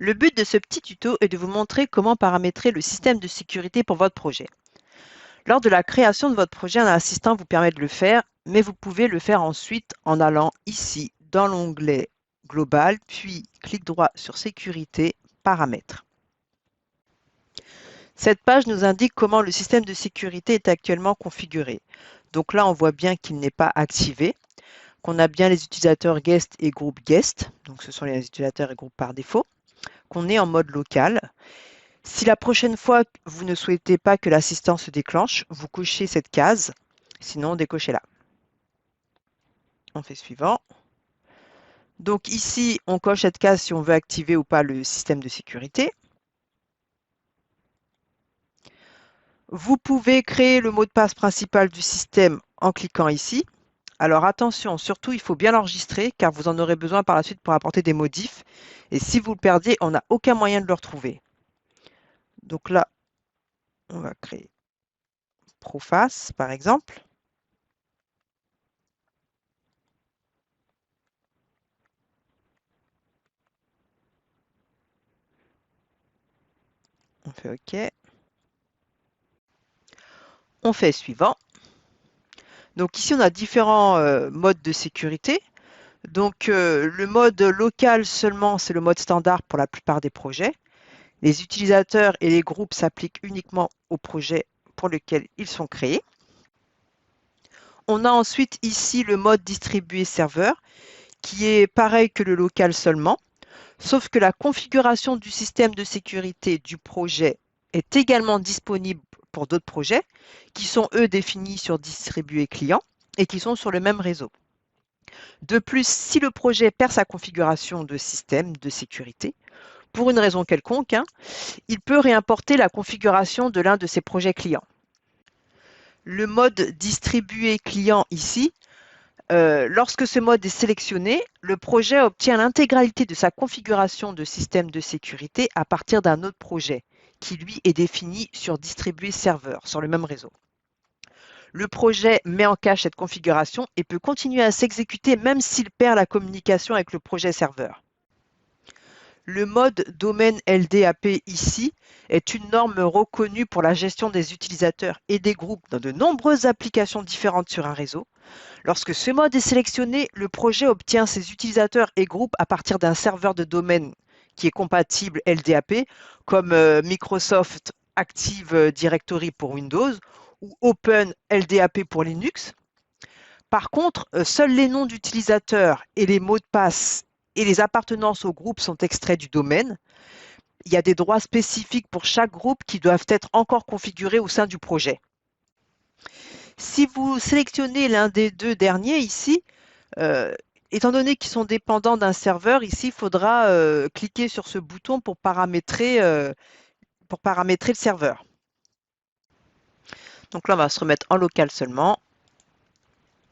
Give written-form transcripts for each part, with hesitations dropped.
Le but de ce petit tuto est de vous montrer comment paramétrer le système de sécurité pour votre projet. Lors de la création de votre projet, un assistant vous permet de le faire, mais vous pouvez le faire ensuite en allant ici dans l'onglet Global, puis clic droit sur Sécurité, Paramètres. Cette page nous indique comment le système de sécurité est actuellement configuré. Donc là, on voit bien qu'il n'est pas activé, qu'on a bien les utilisateurs guest et groupe guest, donc ce sont les utilisateurs et groupes par défaut, qu'on est en mode local. Si la prochaine fois vous ne souhaitez pas que l'assistant se déclenche, vous cochez cette case, sinon décochez-la. On fait suivant. Donc ici, on coche cette case si on veut activer ou pas le système de sécurité. Vous pouvez créer le mot de passe principal du système en cliquant ici. Alors attention, surtout il faut bien l'enregistrer car vous en aurez besoin par la suite pour apporter des modifs. Et si vous le perdez, on n'a aucun moyen de le retrouver. Donc là, on va créer Proface par exemple. On fait OK. On fait suivant. Donc ici, on a différents modes de sécurité. Donc le mode local seulement, c'est le mode standard pour la plupart des projets. Les utilisateurs et les groupes s'appliquent uniquement aux projets pour lesquels ils sont créés. On a ensuite ici le mode distribué serveur, qui est pareil que le local seulement, sauf que la configuration du système de sécurité du projet est également disponible pour d'autres projets, qui sont eux définis sur distribué client et qui sont sur le même réseau. De plus, si le projet perd sa configuration de système de sécurité, pour une raison quelconque, il peut réimporter la configuration de l'un de ses projets clients. Le mode distribué client ici, lorsque ce mode est sélectionné, le projet obtient l'intégralité de sa configuration de système de sécurité à partir d'un autre projet, qui lui est défini sur distribué serveur, sur le même réseau. Le projet met en cache cette configuration et peut continuer à s'exécuter même s'il perd la communication avec le projet serveur. Le mode domaine LDAP ici est une norme reconnue pour la gestion des utilisateurs et des groupes dans de nombreuses applications différentes sur un réseau. Lorsque ce mode est sélectionné, le projet obtient ses utilisateurs et groupes à partir d'un serveur de domaine qui est compatible LDAP, comme Microsoft Active Directory pour Windows ou Open LDAP pour Linux. Par contre, seuls les noms d'utilisateurs et les mots de passe et les appartenances au groupe sont extraits du domaine. Il y a des droits spécifiques pour chaque groupe qui doivent être encore configurés au sein du projet. Si vous sélectionnez l'un des deux derniers ici, étant donné qu'ils sont dépendants d'un serveur, ici, il faudra cliquer sur ce bouton pour paramétrer le serveur. Donc là, on va se remettre en local seulement.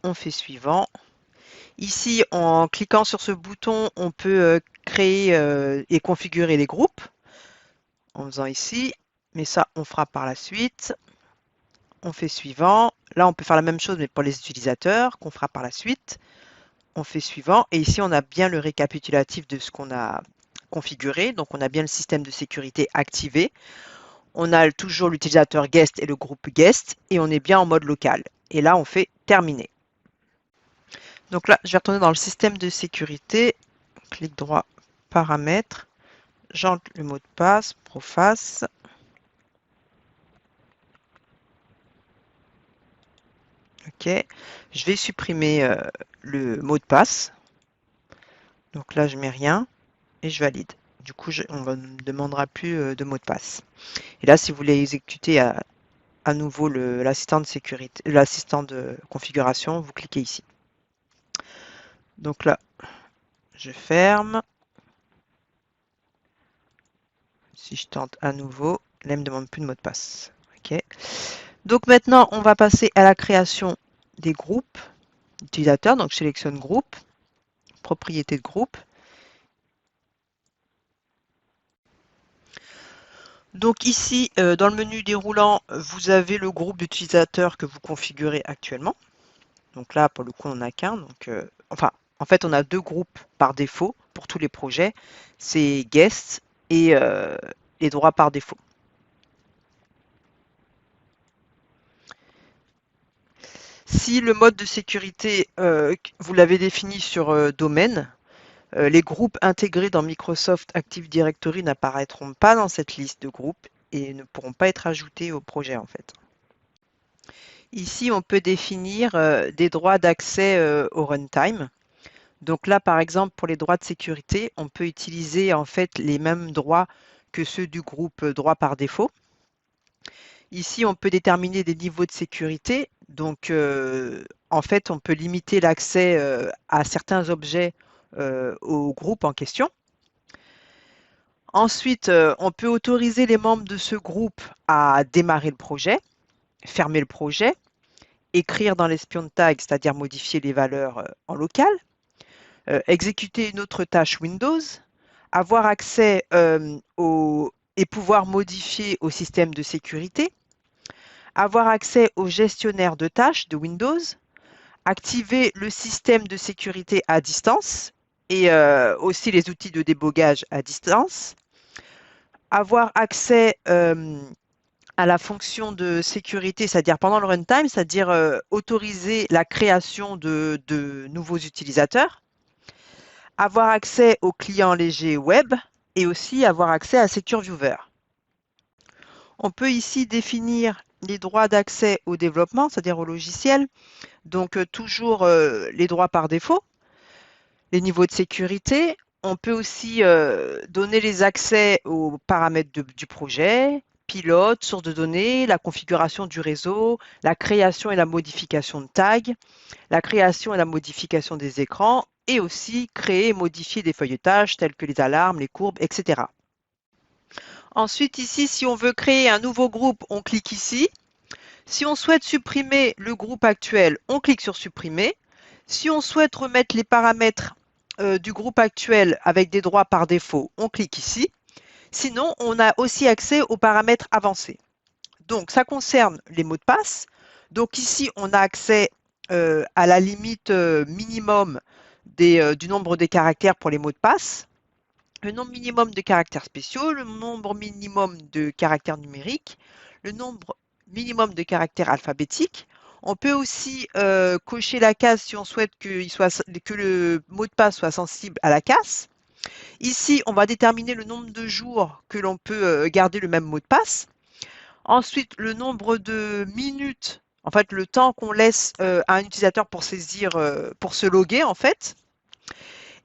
On fait suivant. Ici, en cliquant sur ce bouton, on peut créer et configurer les groupes en faisant ici, mais ça, on fera par la suite. On fait suivant. Là, on peut faire la même chose, mais pour les utilisateurs, qu'on fera par la suite. On fait suivant. Et ici, on a bien le récapitulatif de ce qu'on a configuré. Donc, on a bien le système de sécurité activé. On a toujours l'utilisateur guest et le groupe guest. Et on est bien en mode local. Et là, on fait terminer. Donc là, je vais retourner dans le système de sécurité. Clic droit, paramètres. J'entre le mot de passe, Proface. OK. Je vais supprimer le mot de passe. Donc là, je mets rien et je valide. Du coup, on ne me demandera plus de mot de passe. Et là, si vous voulez exécuter à nouveau l'assistant de sécurité, l'assistant de configuration, vous cliquez ici. Donc là, je ferme. Si je tente à nouveau, là, il ne me demande plus de mot de passe. OK. Donc maintenant, on va passer à la création des groupes utilisateurs. Donc, je sélectionne groupe, propriété de groupe. Donc ici, dans le menu déroulant, vous avez le groupe d'utilisateurs que vous configurez actuellement. Donc là, pour le coup, on n'en a qu'un. Donc, en fait, on a deux groupes par défaut pour tous les projets. C'est guest et les droits par défaut. Si le mode de sécurité, vous l'avez défini sur domaine, les groupes intégrés dans Microsoft Active Directory n'apparaîtront pas dans cette liste de groupes et ne pourront pas être ajoutés au projet en fait. Ici, on peut définir des droits d'accès au runtime. Donc là, par exemple, pour les droits de sécurité, on peut utiliser en fait les mêmes droits que ceux du groupe droit par défaut. Ici, on peut déterminer des niveaux de sécurité. Donc, en fait, on peut limiter l'accès à certains objets au groupe en question. Ensuite, on peut autoriser les membres de ce groupe à démarrer le projet, fermer le projet, écrire dans l'espion de tag, c'est-à-dire modifier les valeurs en local, exécuter une autre tâche Windows, avoir accès et pouvoir modifier au système de sécurité, avoir accès au gestionnaire de tâches de Windows, activer le système de sécurité à distance et aussi les outils de débogage à distance, avoir accès à la fonction de sécurité, c'est-à-dire pendant le runtime, c'est-à-dire autoriser la création de nouveaux utilisateurs, avoir accès aux clients légers web et aussi avoir accès à Secure Viewer. On peut ici définir les droits d'accès au développement, c'est-à-dire au logiciel, donc toujours les droits par défaut, les niveaux de sécurité. On peut aussi donner les accès aux paramètres du projet, pilote, source de données, la configuration du réseau, la création et la modification de tags, la création et la modification des écrans, et aussi créer et modifier des feuilletages tels que les alarmes, les courbes, etc. Ensuite, ici, si on veut créer un nouveau groupe, on clique ici. Si on souhaite supprimer le groupe actuel, on clique sur supprimer. Si on souhaite remettre les paramètres du groupe actuel avec des droits par défaut, on clique ici. Sinon, on a aussi accès aux paramètres avancés. Donc, ça concerne les mots de passe. Donc ici, on a accès à la limite minimum du nombre des caractères pour les mots de passe, le nombre minimum de caractères spéciaux, le nombre minimum de caractères numériques, le nombre minimum de caractères alphabétiques. On peut aussi cocher la case si on souhaite que le mot de passe soit sensible à la casse. Ici, on va déterminer le nombre de jours que l'on peut garder le même mot de passe. Ensuite, le nombre de minutes, en fait, le temps qu'on laisse à un utilisateur pour saisir, pour se loguer, en fait.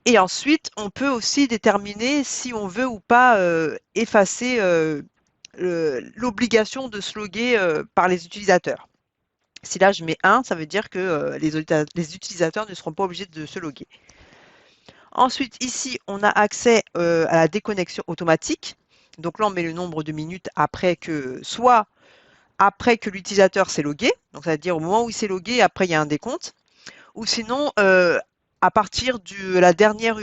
Et ensuite, on peut aussi déterminer si on veut ou pas effacer l'obligation de se loguer par les utilisateurs. Si là, je mets 1, ça veut dire que les utilisateurs ne seront pas obligés de se loguer. Ensuite, ici, on a accès à la déconnexion automatique. Donc là, on met le nombre de minutes après que, soit après que l'utilisateur s'est logué, donc ça veut dire au moment où il s'est logué, après il y a un décompte, ou sinon à partir de la dernière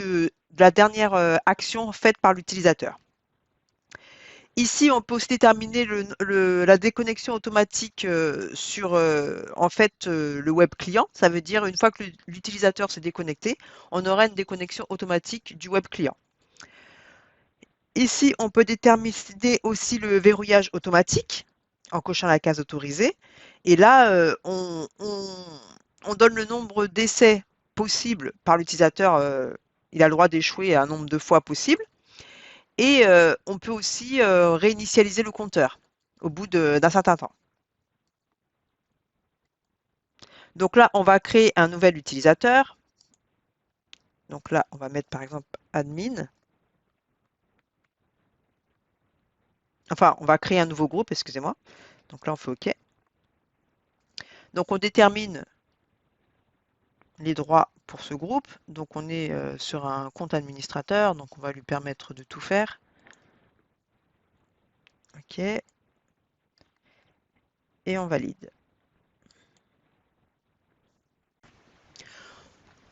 action faite par l'utilisateur. Ici, on peut aussi déterminer la déconnexion automatique sur en fait le web client. Ça veut dire une fois que l'utilisateur s'est déconnecté, on aura une déconnexion automatique du web client. Ici, on peut déterminer aussi le verrouillage automatique en cochant la case autorisée. Et là, on donne le nombre d'essais possibles par l'utilisateur. Il a le droit d'échouer à un nombre de fois possible. Et on peut aussi réinitialiser le compteur au bout d'un certain temps. Donc là, on va créer un nouvel utilisateur. Donc là, on va mettre par exemple admin. Enfin, on va créer un nouveau groupe, excusez-moi. Donc là, on fait OK. Donc on détermine les droits pour ce groupe. Donc on est sur un compte administrateur, donc on va lui permettre de tout faire. OK. Et on valide.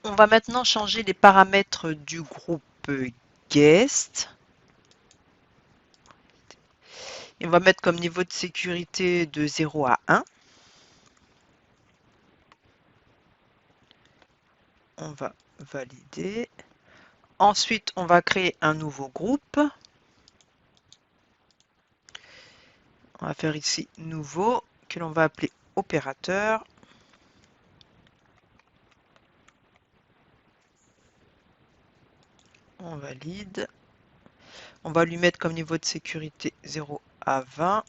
On va maintenant changer les paramètres du groupe guest. Et on va mettre comme niveau de sécurité de 0 à 1. On va valider. Ensuite, on va créer un nouveau groupe. On va faire ici nouveau, que l'on va appeler opérateur. On valide. On va lui mettre comme niveau de sécurité 0 à 20.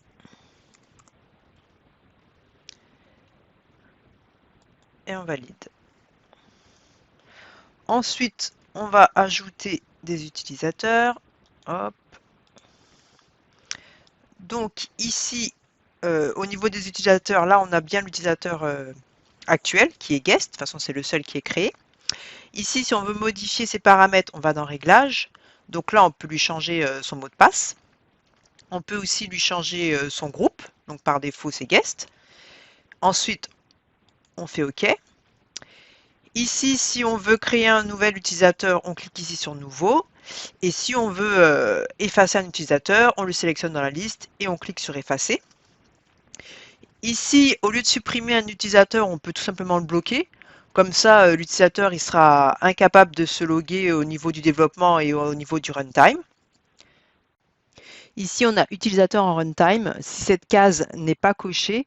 Et on valide. Ensuite, on va ajouter des utilisateurs. Hop. Donc ici, au niveau des utilisateurs, là on a bien l'utilisateur actuel qui est guest. De toute façon, c'est le seul qui est créé. Ici, si on veut modifier ses paramètres, on va dans Réglages. Donc là, on peut lui changer son mot de passe. On peut aussi lui changer son groupe. Donc par défaut, c'est guest. Ensuite, on fait OK. Ici, si on veut créer un nouvel utilisateur, on clique ici sur Nouveau. Et si on veut effacer un utilisateur, on le sélectionne dans la liste et on clique sur Effacer. Ici, au lieu de supprimer un utilisateur, on peut tout simplement le bloquer. Comme ça, l'utilisateur il sera incapable de se loguer au niveau du développement et au niveau du runtime. Ici, on a utilisateur en runtime. Si cette case n'est pas cochée,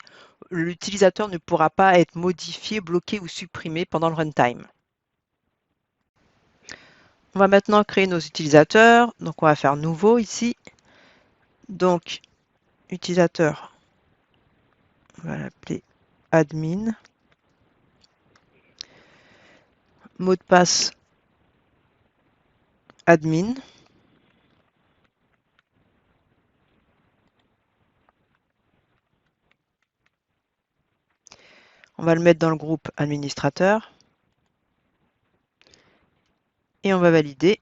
l'utilisateur ne pourra pas être modifié, bloqué ou supprimé pendant le runtime. On va maintenant créer nos utilisateurs. Donc, on va faire nouveau ici. Donc, utilisateur, on va l'appeler admin. Mot de passe admin. On va le mettre dans le groupe administrateur. Et on va valider.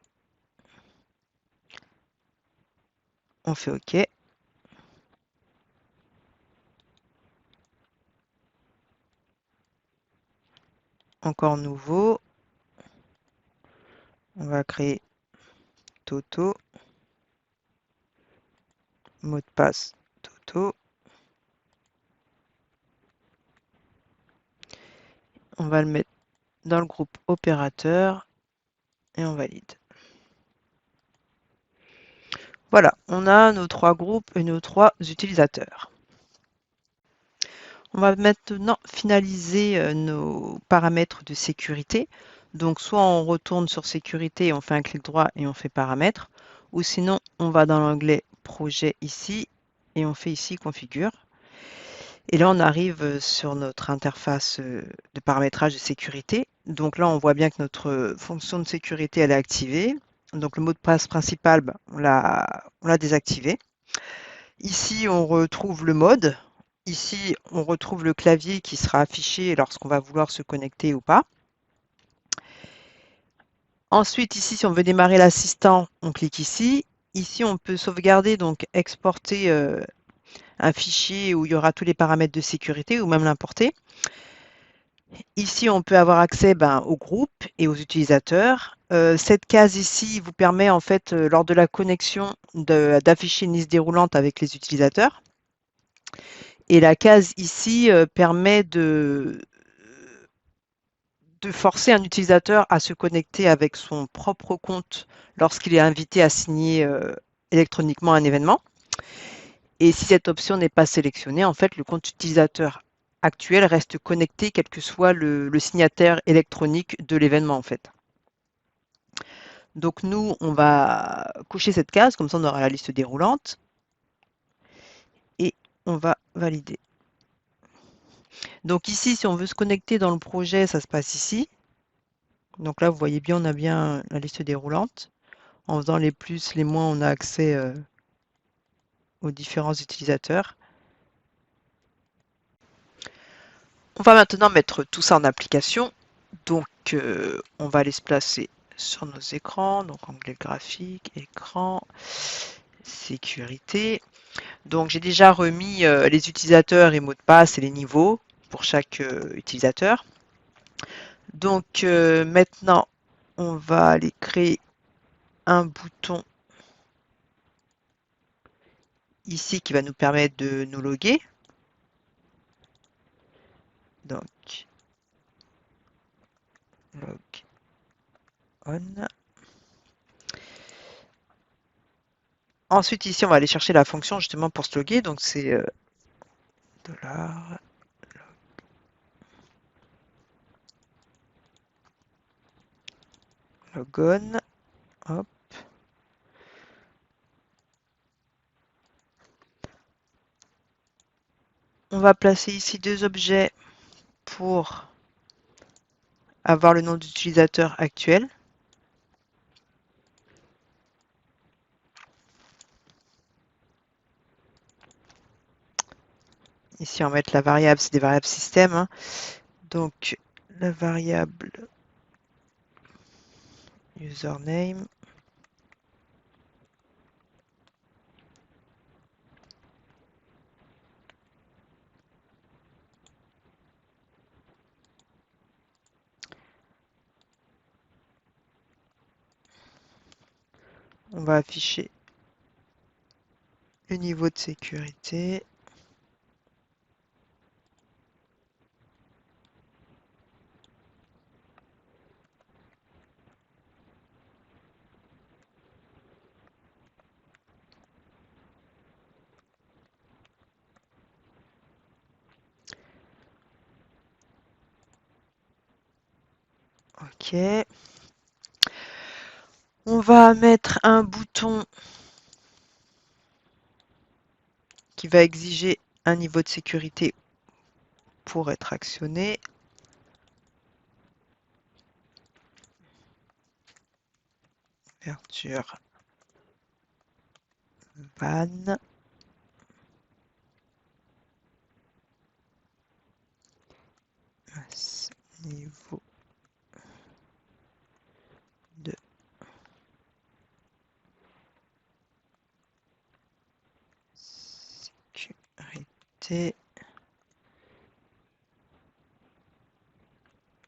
On fait OK. Encore nouveau. On va créer Toto. Mot de passe Toto. On va le mettre dans le groupe opérateur et on valide. Voilà, on a nos trois groupes et nos trois utilisateurs. On va maintenant finaliser nos paramètres de sécurité. Donc soit on retourne sur sécurité, on fait un clic droit et on fait paramètres, ou sinon on va dans l'onglet projet ici et on fait ici configure. Et là on arrive sur notre interface de paramétrage de sécurité. Donc là on voit bien que notre fonction de sécurité elle est activée. Donc le mot de passe principal, on l'a désactivé. Ici on retrouve le mode. Ici, on retrouve le clavier qui sera affiché lorsqu'on va vouloir se connecter ou pas. Ensuite, ici, si on veut démarrer l'assistant, on clique ici. Ici, on peut sauvegarder, donc exporter un fichier où il y aura tous les paramètres de sécurité ou même l'importer. Ici, on peut avoir accès au groupe et aux utilisateurs. Cette case ici vous permet en fait, lors de la connexion, d'afficher une liste déroulante avec les utilisateurs. Et la case ici permet de forcer un utilisateur à se connecter avec son propre compte lorsqu'il est invité à signer électroniquement un événement. Et si cette option n'est pas sélectionnée, en fait, le compte utilisateur actuel reste connecté quel que soit le signataire électronique de l'événement, en fait. Donc nous, on va cocher cette case, comme ça on aura la liste déroulante. Et on va valider. Donc ici, si on veut se connecter dans le projet, ça se passe ici. Donc là, vous voyez bien, on a bien la liste déroulante. En faisant les plus, les moins, on a accès aux différents utilisateurs. On va maintenant mettre tout ça en application. Donc, on va aller se placer sur nos écrans. Donc, onglet graphique, écran, sécurité. Donc, j'ai déjà remis les utilisateurs et mots de passe et les niveaux pour chaque utilisateur. Donc, maintenant, on va aller créer un bouton ici qui va nous permettre de nous loguer. Donc, log on. Ensuite, ici, on va aller chercher la fonction justement pour se loguer. Donc, c'est $, logon. Hop. On va placer ici deux objets pour avoir le nom d'utilisateur actuel. Ici, on va mettre la variable, c'est des variables système, hein. Donc, la variable username. On va afficher le niveau de sécurité. OK. On va mettre un bouton qui va exiger un niveau de sécurité pour être actionné. Ouverture van. Niveau de sécurité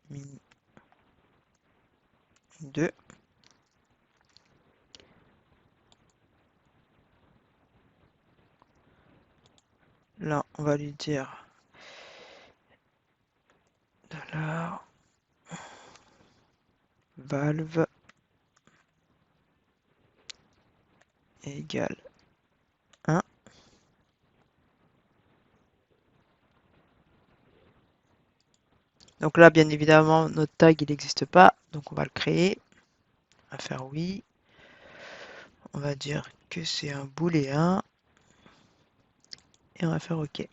min 2. Là, on va lui dire $valve égale 1. Donc là, bien évidemment, notre tag, il n'existe pas. Donc on va le créer. On va faire oui. On va dire que c'est un booléen. Et on va faire OK.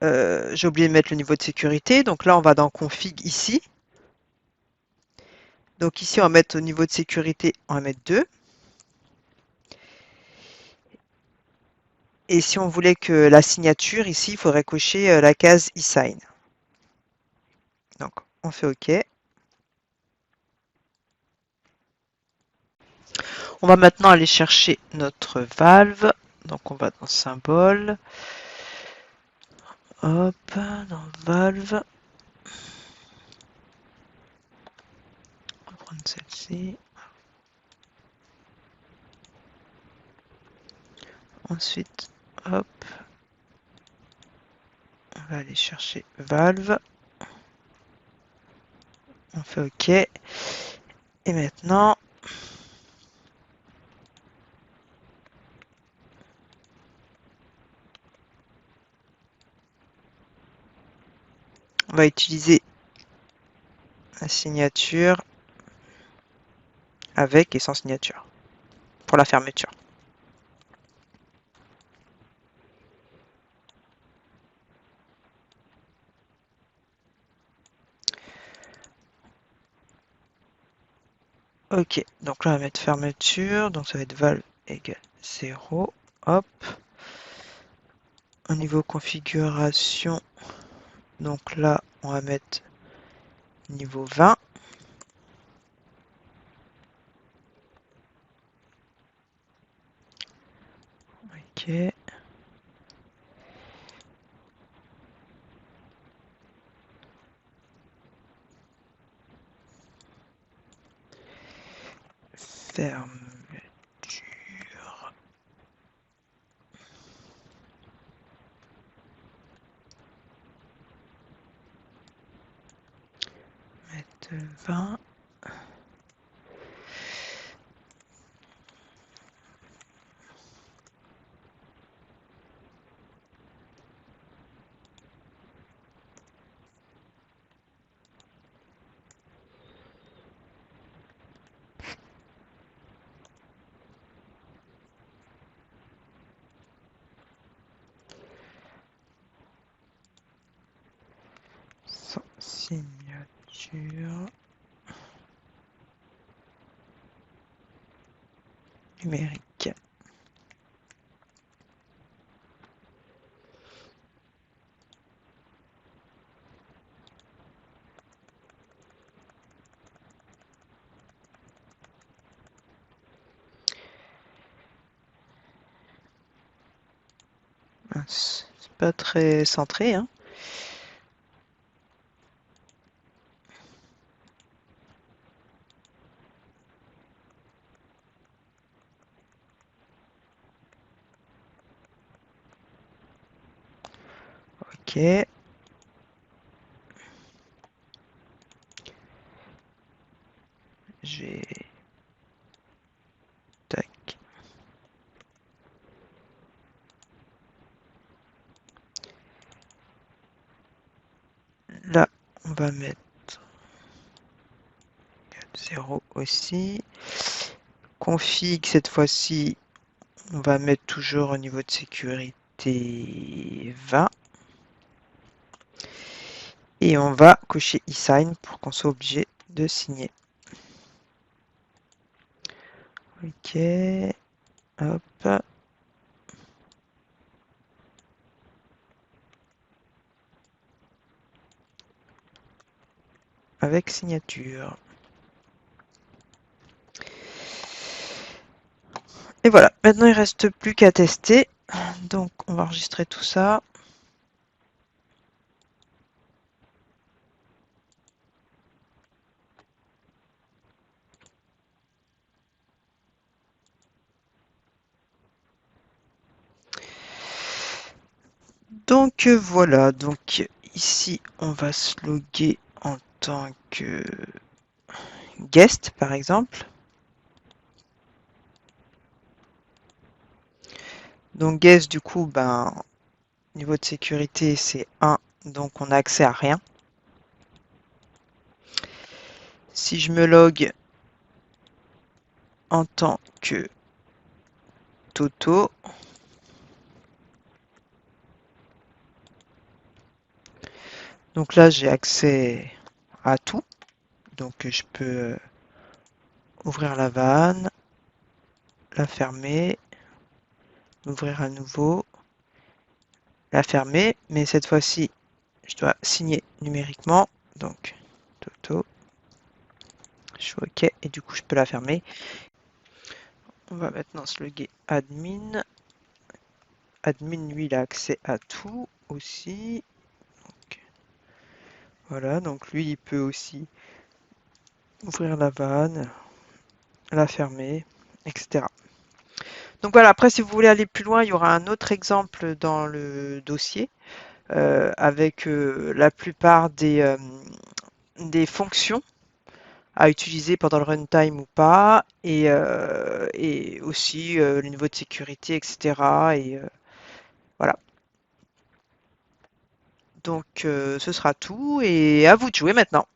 J'ai oublié de mettre le niveau de sécurité. Donc là, on va dans config ici. Donc ici, on va mettre au niveau de sécurité, on va mettre 2. Et si on voulait que la signature, ici, il faudrait cocher la case e-sign. Donc, on fait OK. On va maintenant aller chercher notre valve. Donc, on va dans symbole. Hop, dans valve. On va prendre celle-ci. Ensuite, hop. On va aller chercher valve. On fait OK. Et maintenant, on va utiliser la signature avec et sans signature pour la fermeture. Ok, donc là on va mettre fermeture, donc ça va être valve égale 0. Hop. Au niveau configuration, donc là on va mettre niveau 20. Ok. Fermeture. Mettre 20. signature numérique. C'est pas très centré, hein. Ok. J'ai... Tac. Là, on va mettre 0 aussi. Config, cette fois-ci, on va mettre toujours au niveau de sécurité 20. Et on va cocher e-sign pour qu'on soit obligé de signer. Ok. Hop. Avec signature. Et voilà, maintenant il ne reste plus qu'à tester. Donc on va enregistrer tout ça. Donc voilà, donc ici on va se loguer en tant que guest par exemple. Donc guest du coup, ben, niveau de sécurité c'est 1, donc on n'a accès à rien. Si je me log en tant que Toto, donc là j'ai accès à tout. Donc je peux ouvrir la vanne, la fermer, l'ouvrir à nouveau, la fermer, mais cette fois-ci je dois signer numériquement. Donc Toto, je suis OK et du coup je peux la fermer. On va maintenant se loguer admin. Admin, lui, il a accès à tout aussi. Donc, voilà, donc lui, il peut aussi ouvrir la vanne, la fermer, etc. Donc voilà, après, si vous voulez aller plus loin, il y aura un autre exemple dans le dossier avec la plupart des fonctions à utiliser pendant le runtime ou pas, et aussi le niveau de sécurité, etc. Et voilà. Donc ce sera tout, et à vous de jouer maintenant.